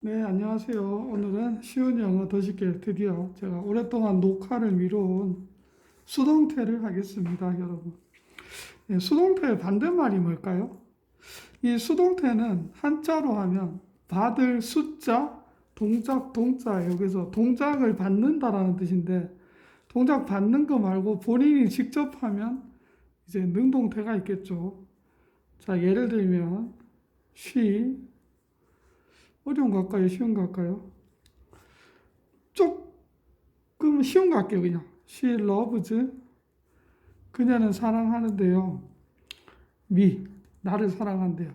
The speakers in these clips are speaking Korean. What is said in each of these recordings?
네, 안녕하세요. 오늘은 쉬운 영어 더 쉽게 드디어 제가 오랫동안 녹화를 미뤄온 수동태를 하겠습니다, 여러분. 네, 수동태의 반대말이 뭘까요? 이 수동태는 한자로 하면 받을 숫자, 동작, 동자예요. 그래서 동작을 받는다라는 뜻인데 동작 받는 거 말고 본인이 직접 하면 이제 능동태가 있겠죠. 자, 예를 들면 she, 어려운 거 할까요? 쉬운 거 할까요? 조금 쉬운 거 할게요, 그냥. She loves, 그녀는 사랑하는데요. me, 나를 사랑한대요.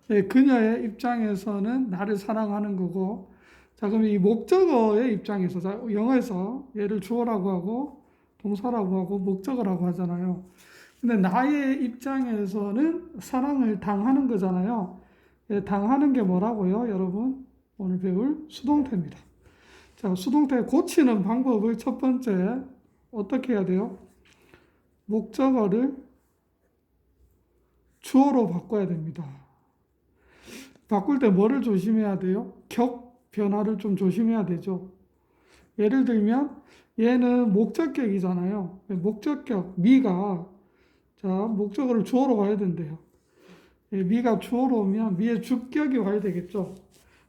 예, 그녀의 입장에서는 나를 사랑하는 거고, 자, 그럼 이 목적어의 입장에서, 자, 영어에서 얘를 주어라고 하고, 동사라고 하고, 목적어라고 하잖아요. 근데 나의 입장에서는 사랑을 당하는 거잖아요. 예, 당하는 게 뭐라고요, 여러분? 오늘 배울 수동태입니다. 자, 수동태 고치는 방법을 첫 번째 어떻게 해야 돼요? 목적어를 주어로 바꿔야 됩니다. 바꿀 때 뭐를 조심해야 돼요? 격 변화를 좀 조심해야 되죠. 예를 들면 얘는 목적격이잖아요. 목적격 미가 자 목적어를 주어로 와야 된대요. 미가 주어로 오면 미의 주격이 와야 되겠죠.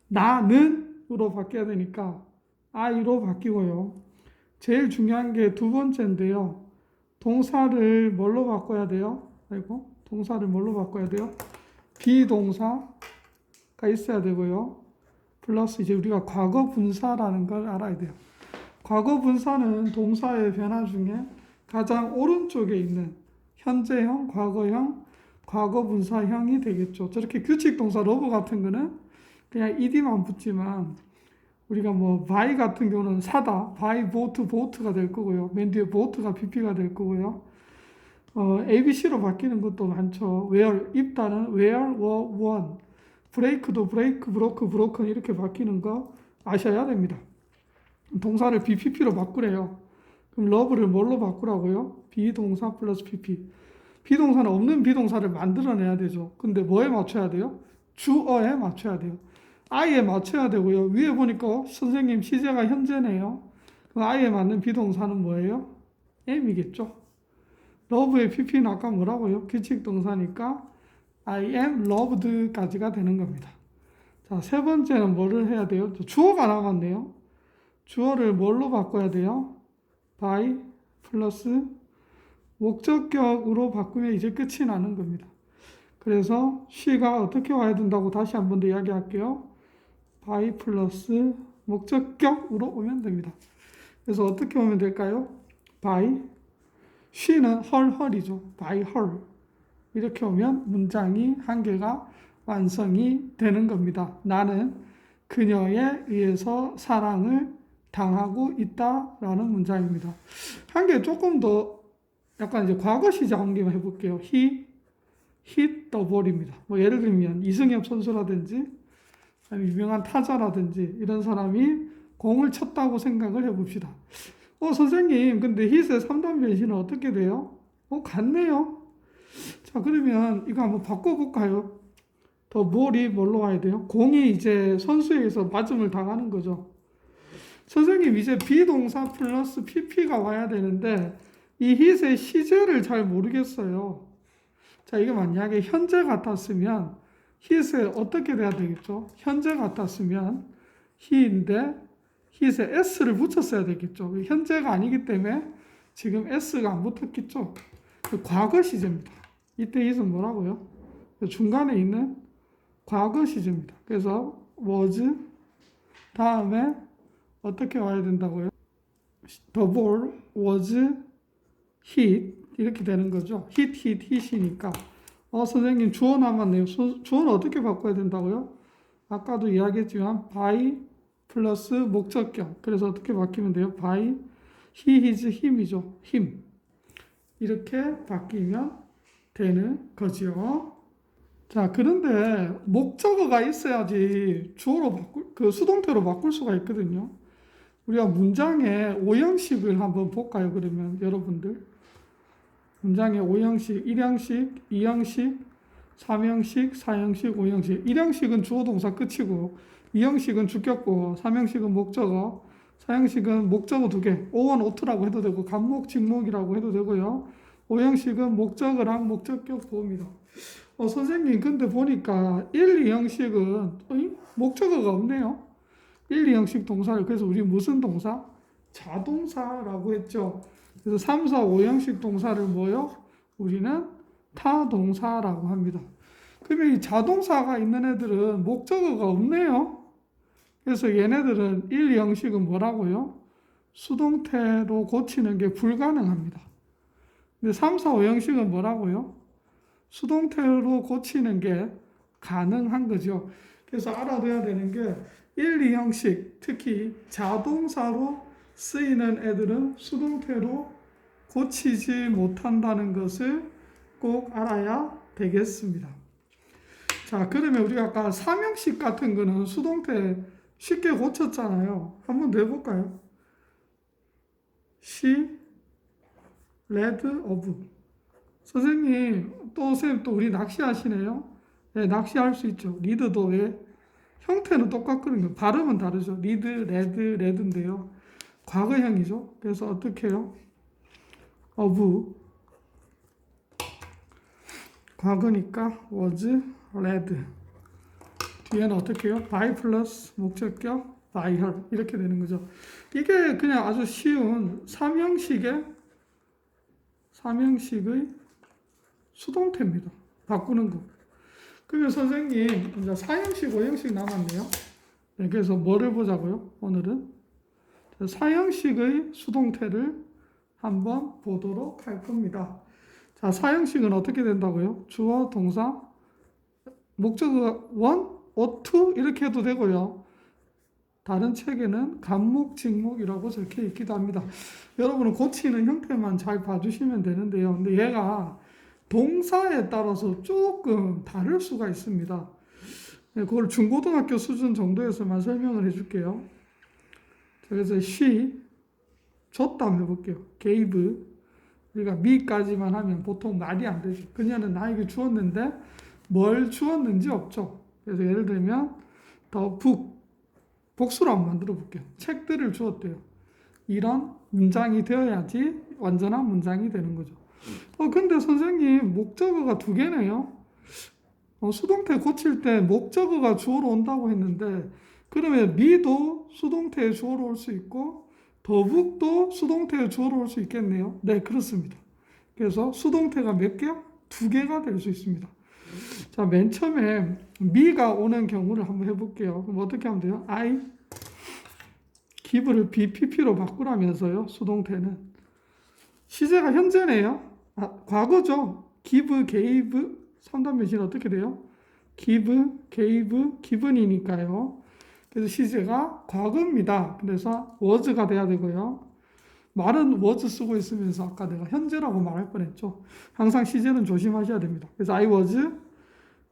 나는으로 바뀌어야 되니까 I로 바뀌고요. 제일 중요한 게 두 번째인데요. 동사를 뭘로 바꿔야 돼요? 아이고, 동사를 뭘로 바꿔야 돼요? 비동사가 있어야 되고요. 플러스 이제 우리가 과거 분사라는 걸 알아야 돼요. 과거 분사는 동사의 변화 중에 가장 오른쪽에 있는 현재형, 과거형, 과거 분사형이 되겠죠. 저렇게 규칙 동사 러브 같은 거는 그냥 ed만 붙지만 우리가 뭐 buy 같은 경우는 사다, buy boat, boat가 될 거고요. 맨 뒤에 boat가 pp가 될 거고요. ABC로 바뀌는 것도 많죠. where, 입다는 where, were, won. break도 break, broke, broken 이렇게 바뀌는 거 아셔야 됩니다. 동사를 BPP로 바꾸래요. 그럼 love를 뭘로 바꾸라고요? 비동사 플러스 PP. 비동사는 없는 비동사를 만들어내야 되죠. 근데 뭐에 맞춰야 돼요? 주어에 맞춰야 돼요. I에 맞춰야 되고요. 위에 보니까 선생님 시제가 현재네요. 그럼 I에 맞는 비동사는 뭐예요? M이겠죠. love의 pp는 아까 뭐라고요? 규칙 동사니까 I am loved까지가 되는 겁니다. 자, 세 번째는 뭐를 해야 돼요? 주어가 남았네요. 주어를 뭘로 바꿔야 돼요? by 플러스 목적격으로 바꾸면 이제 끝이 나는 겁니다. 그래서 she가 어떻게 와야 된다고 다시 한 번 더 이야기할게요. by 플러스 목적격으로 오면 됩니다. 그래서 어떻게 오면 될까요? by, she는 her이죠. by her. 이렇게 오면 문장이 한 개가 완성이 되는 겁니다. 나는 그녀에 의해서 사랑을 당하고 있다라는 문장입니다. 한 개 조금 더 약간 이제 과거 시제 한개만 해볼게요. He hit the ball입니다. 뭐 예를 들면 이승엽 선수라든지 유명한 타자라든지 이런 사람이 공을 쳤다고 생각을 해봅시다. 선생님, 근데 hit의 3단 변신은 어떻게 돼요? 같네요. 자, 그러면 이거 한번 바꿔볼까요? 더 볼이 뭘로 와야 돼요? 공이 이제 선수에 의해서 맞음을 당하는 거죠. 선생님, 이제 비동사 플러스 pp가 와야 되는데 이 hit의 시제를 잘 모르겠어요. 자, 이게 만약에 현재 같았으면 hit에 어떻게 돼야 되겠죠? 현재 같았으면 he인데 hit에 s를 붙였어야 되겠죠. 현재가 아니기 때문에 지금 s가 안 붙었겠죠. 과거 시제입니다. 이때 hit은 뭐라고요? 중간에 있는 과거 시제입니다. 그래서 was 다음에 어떻게 와야 된다고요? The ball was hit 이렇게 되는 거죠. hit이니까. 선생님 주어 남았네요. 주어는 어떻게 바꿔야 된다고요? 아까도 이야기했지만 by 플러스 목적격. 그래서 어떻게 바뀌면 돼요? by he, his, him이죠. him. 이렇게 바뀌면 되는 거죠. 자, 그런데 목적어가 있어야지 주어로 수동태로 바꿀 수가 있거든요. 우리가 문장의 5형식을 한번 볼까요? 그러면 여러분들. 문장의 5형식, 1형식, 2형식, 3형식, 4형식, 5형식. 1형식은 주어 동사 끝이고 2형식은 주격고, 3형식은 목적어, 4형식은 목적어 2개, 오원 오투라고 해도 되고 간목, 직목이라고 해도 되고요. 5형식은 목적어랑 목적격 보호입니다. 선생님 근데 보니까 1, 2형식은 목적어가 없네요. 1, 2형식 동사를 그래서 우리 무슨 동사? 자동사라고 했죠. 그래서 3, 4, 5형식 동사를 뭐요? 우리는 타동사라고 합니다. 그러면 이 자동사가 있는 애들은 목적어가 없네요. 그래서 얘네들은 1, 2형식은 뭐라고요? 수동태로 고치는 게 불가능합니다. 근데 3, 4, 5형식은 뭐라고요? 수동태로 고치는 게 가능한 거죠. 그래서 알아둬야 되는 게 1, 2형식, 특히 자동사로 쓰이는 애들은 수동태로 고치지 못한다는 것을 꼭 알아야 되겠습니다. 자, 그러면 우리가 아까 3형식 같은 거는 수동태 쉽게 고쳤잖아요. 한번 더 해볼까요? She read a book. 선생님, 선생님 또 우리 낚시하시네요. 네, 낚시할 수 있죠. 리드도 왜? 형태는 똑같거든요. 발음은 다르죠. 리드, 레드인데요. 과거형이죠. 그래서 어떻게 해요? of. 과거니까 was read. 뒤에는 어떻게 해요? by 플러스 목적격 by her. 이렇게 되는 거죠. 이게 그냥 아주 쉬운 3형식의 수동태입니다. 바꾸는 거. 그러면 선생님, 이제 4형식, 5형식 남았네요. 네, 그래서 뭐를 보자고요? 오늘은 4형식의 수동태를 한번 보도록 할 겁니다. 자, 4형식은 어떻게 된다고요? 주어, 동사, 목적어 1, or 2 이렇게 해도 되고요. 다른 책에는 간목, 직목이라고 적혀 있기도 합니다. 여러분은 고치는 형태만 잘 봐주시면 되는데요. 근데 얘가 동사에 따라서 조금 다를 수가 있습니다. 그걸 중고등학교 수준 정도에서만 설명을 해줄게요. 그래서 she, 줬다 한번 해볼게요. gave, 우리가 me까지만 하면 보통 말이 안 되죠. 그녀는 나에게 주었는데 뭘 주었는지 없죠. 그래서 예를 들면 the book, 복수로 한번 만들어 볼게요. 책들을 주었대요. 이런 문장이 되어야지 완전한 문장이 되는 거죠. 근데 선생님 목적어가 2개네요. 수동태 고칠 때 목적어가 주어로 온다고 했는데 그러면 me도 수동태의 주어로 올 수 있고 the book도 수동태의 주어로 올 수 있겠네요. 네, 그렇습니다. 그래서 수동태가 몇 개요? 2개가 될 수 있습니다. 자, 맨 처음에 me가 오는 경우를 한번 해볼게요. 그럼 어떻게 하면 돼요? I give를 BPP로 바꾸라면서요. 수동태는 시제가 현재네요. 과거죠. give, gave 3단 변신 어떻게 돼요? give, gave, given이니까요. 그래서 시제가 과거입니다. 그래서 was가 돼야 되고요. 말은 was 쓰고 있으면서 아까 내가 현재라고 말할 뻔했죠. 항상 시제는 조심하셔야 됩니다. 그래서 I was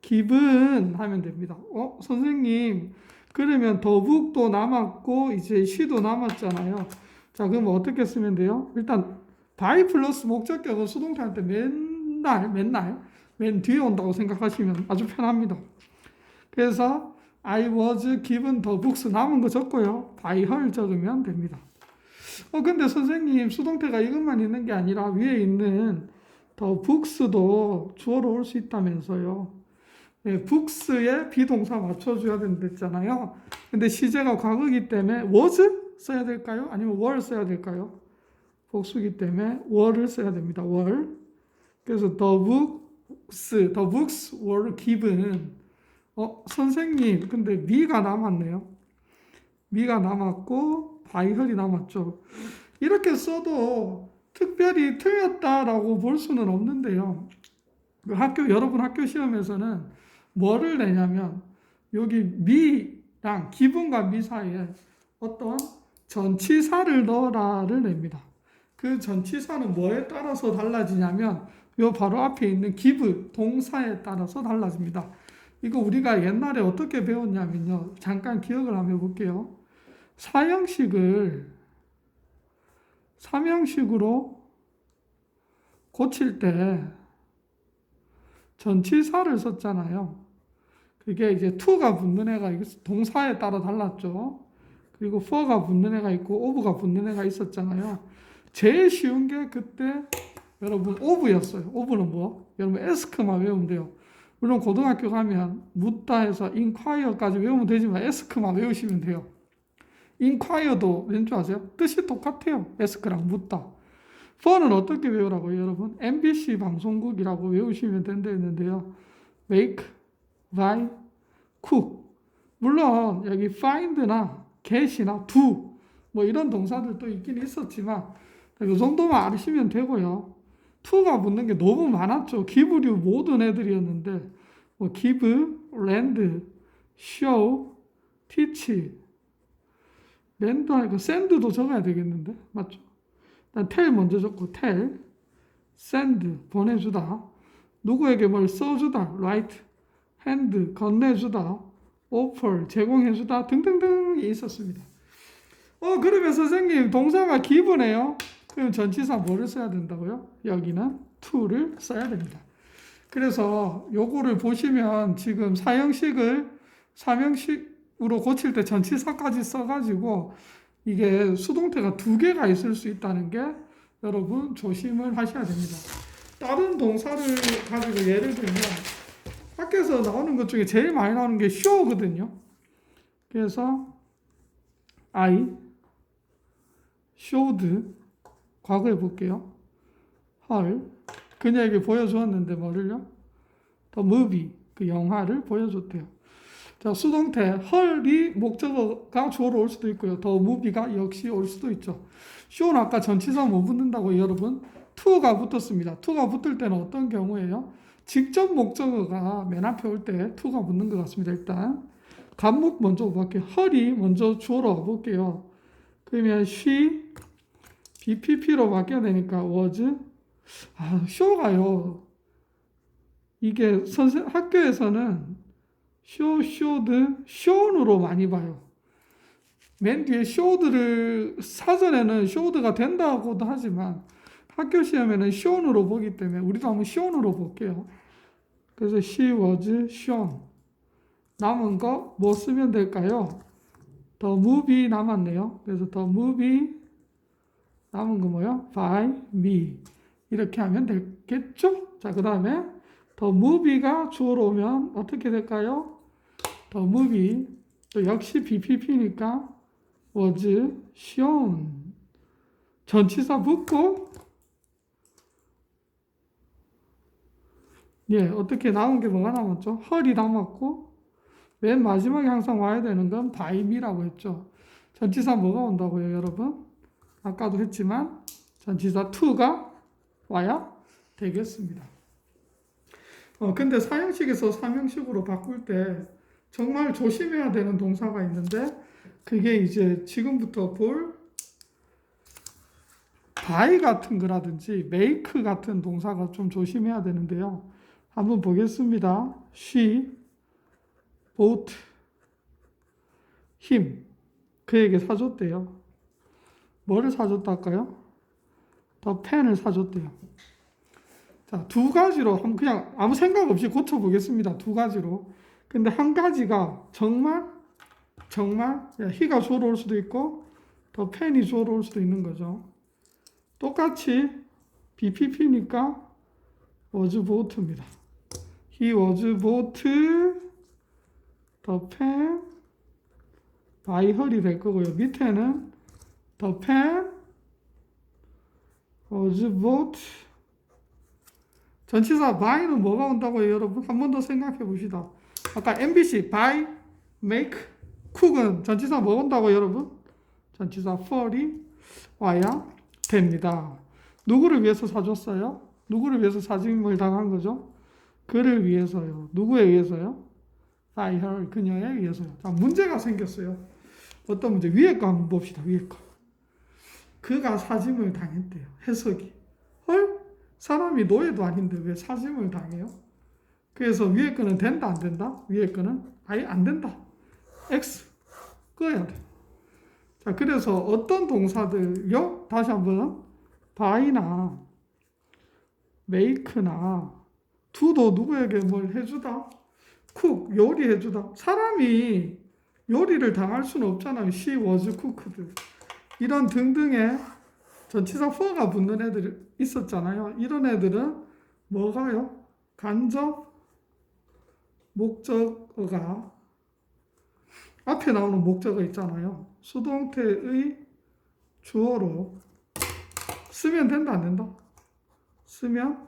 given 하면 됩니다. 선생님, 그러면 the book도 남았고 이제 she도 남았잖아요. 자, 그럼 어떻게 쓰면 돼요? 일단 by 플러스 목적격은 수동태 할 때 맨 뒤에 온다고 생각하시면 아주 편합니다. 그래서 I was given the books 남은 거 적고요. by her 적으면 됩니다. 근데 선생님 수동태가 이것만 있는 게 아니라 위에 있는 the books도 주어로 올 수 있다면서요. 네, books에 비동사 맞춰줘야 된댔잖아요. 근데 시제가 과거이기 때문에 was 써야 될까요? 아니면 were 써야 될까요? 복수기 때문에 were를 써야 됩니다. were. 그래서 the books were given. 선생님, 근데 me가 남았네요. me가 남았고 by her이 남았죠. 이렇게 써도 특별히 틀렸다라고 볼 수는 없는데요. 여러분 학교 시험에서는 뭐를 내냐면 여기 me랑 given과 me 사이에 어떤 전치사를 넣어라를 냅니다. 그 전치사는 뭐에 따라서 달라지냐면 요 바로 앞에 있는 give 동사에 따라서 달라집니다. 이거 우리가 옛날에 어떻게 배웠냐면요. 잠깐 기억을 한번 해볼게요. 3형식으로 고칠 때 전치사를 썼잖아요. 그게 이제 to가 붙는 애가 동사에 따라 달랐죠. 그리고 for가 붙는 애가 있고 of가 붙는 애가 있었잖아요. 제일 쉬운 게 그때 여러분 of였어요. of는 뭐? 여러분 ask만 외우면 돼요. 물론 고등학교 가면 묻다 해서 inquire까지 외우면 되지만 ask만 외우시면 돼요. inquire도 왠지 아세요? 뜻이 똑같아요. ask랑 묻다. for는 어떻게 외우라고요, 여러분? MBC 방송국이라고 외우시면 된다는데요. make, buy, cook. 물론 여기 find나 get이나 do 뭐 이런 동사들도 있긴 있었지만 이 정도만 아시면 되고요. to가 붙는 게 너무 많았죠. give류 모든 애들이었는데 뭐 give, lend, show, teach, lend 하니까 send도 적어야 되겠는데 맞죠? 일단 tell 먼저 적고 tell, send 보내주다, 누구에게 뭘 써주다 write, hand 건네주다, offer 제공해주다 등등등이 있었습니다. 그러면 선생님 동사가 give네요. 그럼 전치사 뭐를 써야 된다고요? 여기는 to를 써야 됩니다. 그래서 요거를 보시면 지금 사형식을 삼형식으로 고칠 때 전치사까지 써가지고 이게 수동태가 2개가 있을 수 있다는 게 여러분 조심을 하셔야 됩니다. 다른 동사를 가지고 예를 들면 학교에서 나오는 것 중에 제일 많이 나오는 게 show거든요. 그래서 I showed 과거에 볼게요. her 그녀에게 보여주었는데 뭐를요? The movie 그 영화를 보여줬대요. 자, 수동태 her이 목적어가 주어로 올 수도 있고요. The movie가 역시 올 수도 있죠. show는 아까 전치사 못 붙는다고 여러분 to가 붙었습니다. to가 붙을 때는 어떤 경우예요? 직접 목적어가 맨 앞에 올 때 to가 붙는 것 같습니다. 일단 간목 먼저 볼게요. her이 먼저 주어로 볼게요. 그러면 she BPP로 바뀌어야 되니까 was show가요. 이게 학교에서는 showed, show으로 많이 봐요. 맨 뒤에 showed를 사전에는 showed가 된다고도 하지만 학교 시험에는 shown으로 보기 때문에 우리도 한번 shown으로 볼게요. 그래서 she was shown. 남은 거 뭐 쓰면 될까요? The movie 남았네요. 그래서 the movie 남은 거 뭐요? by me. 이렇게 하면 되겠죠? 자, 그 다음에 the movie가 주어로 오면 어떻게 될까요? the movie 또 역시 BPP니까 was shown. 전치사 붙고 어떻게 나온 게 뭐가 남았죠? her이 남았고 맨 마지막에 항상 와야 되는 건 by me라고 했죠. 전치사 뭐가 온다고요, 여러분? 아까도 했지만 전치사 to가 와야 되겠습니다. 근데 사형식에서 삼형식으로 바꿀 때 정말 조심해야 되는 동사가 있는데 그게 이제 지금부터 볼 buy 같은 거라든지 make 같은 동사가 좀 조심해야 되는데요. 한번 보겠습니다. She bought him. 그에게 사줬대요. 뭐를 사줬다 할까요? 더 펜을 사줬대요. 자, 2가지로 그냥 아무 생각 없이 고쳐보겠습니다. 2가지로. 근데 한 가지가 정말 he가 주어로 올 수도 있고 더 펜이 주어로 올 수도 있는 거죠. 똑같이 BPP니까 was bought입니다. He was bought the pen by her이 될 거고요. 밑에는 the pen was bought. 전치사 by는 뭐가 온다고요, 여러분? 한 번 더 생각해 봅시다. 아까 MBC by, make, cook은 전치사 뭐 온다고요, 여러분? 전치사 for이 와야 됩니다. 누구를 위해서 사줬어요? 누구를 위해서 사짐을 당한 거죠? 그를 위해서요. 누구에 의해서요? by her, 그녀에 의해서요. 자, 문제가 생겼어요. 어떤 문제? 위에 거 한번 봅시다. 위에 거. 그가 사짐을 당했대요. 해석이. 헐? 사람이 노예도 아닌데 왜 사짐을 당해요? 그래서 위에 거는 된다 안 된다? 위에 거는 아예 안 된다. X 꺼야 돼. 자, 그래서 어떤 동사들요? 다시 한번 buy나 make나 do도 누구에게 뭘 해주다? 쿡 요리해주다. 사람이 요리를 당할 수는 없잖아요. She was cooked. 이런 등등의 전치사 for가 붙는 애들이 있었잖아요. 이런 애들은 뭐가요? 간접 목적어가 앞에 나오는 목적어 있잖아요. 수동태의 주어로 쓰면 된다, 안 된다? 쓰면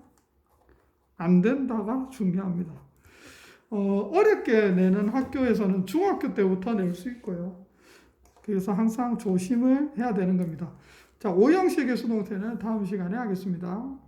안 된다가 중요합니다. 어렵게 내는 학교에서는 중학교 때부터 낼 수 있고요. 그래서 항상 조심을 해야 되는 겁니다. 자, 5형식의 수동태는 다음 시간에 하겠습니다.